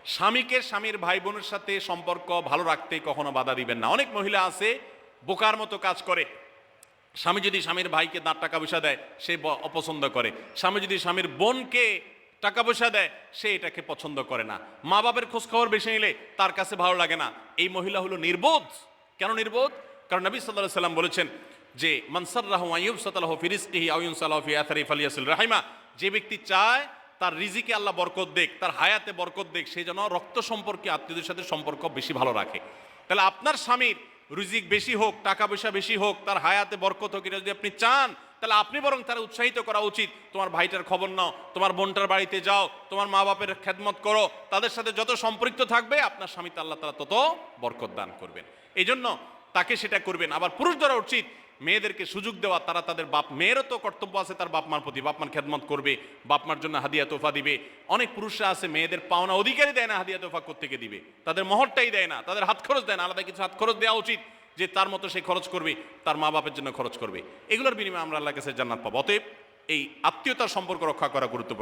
স্বামীকে স্বামীর ভাই বোনের সাথে সম্পর্ক ভালো রাখতে কখনো বাধা দিবেন না। অনেক মহিলা আছে বোকার মতো কাজ করে। স্বামী যদি স্বামীর ভাইকে টাকা পয়সা দেয় সে অপছন্দ করে, স্বামী যদি স্বামীর বোনকে টাকা পয়সা দেয় সে এটাকে পছন্দ করে না, মা বাবার খোঁজ খবর বেশি নিলে তার কাছে ভালো লাগে না। এই মহিলা হলো নির্বোধ। কেন নির্বোধ? কারণ নবী সাল্লাল্লাহু আলাইহি সাল্লাম বলেছেন যে মান সাররাহু আন ইউবসাতালাহু ফি রিজকিহি আও ইউনসালাহু ফি আথারি ফালিয়াসিল রাহিমা, যে ব্যক্তি চায় তার রিজিকে আল্লাহ বরকত দেখ, তার হায়াতে বরকত দেখ, সে যেন রক্ত সম্পর্কে আত্মীয়দের সাথে সম্পর্ক বেশি ভালো রাখে। তাহলে আপনার স্বামীর রিজিক বেশি হোক, টাকা পয়সা বেশি হোক, তার হায়াতে বরকত হোক, এটা যদি আপনি চান তাহলে আপনি বরং তারা উৎসাহিত করা উচিত। তোমার ভাইটার খবর নাও, তোমার বোনটার বাড়িতে যাও, তোমার মা বাপের খেদমত করো, তাদের সাথে যত সম্পৃক্ত থাকবে আপনার স্বামীতে আল্লাহ তাআলা তত বরকত দান করবেন। এই জন্য তাকে সেটা করবেন। আবার পুরুষদেরও উচিত মেয়েদেরকে সুযোগ দেওয়া। তারা তাদের মেয়েরও তো কর্তব্য আছে তার বাপ মার প্রতি, বাপ মার খেদমত করবে, বাপ মার জন্য হাদিয়া তোফা দিবে। অনেক পুরুষরা আছে মেয়েদের পাওনা অধিকারই দেয় না, হাদিয়া তোফা কোত্থেকে দিবে, তাদের মহরটাই দেয় না, তাদের হাত খরচ দেয় না। আলাদা কিছু হাত খরচ দেওয়া উচিত, যে তার মতো সে খরচ করবে, তার মা বাপের জন্য খরচ করবে। এগুলোর বিনিময়ে আমরা আল্লাহর কাছে জান্নাত পাবো। অতএব এই আত্মীয়তার সম্পর্ক রক্ষা করা গুরুত্বপূর্ণ।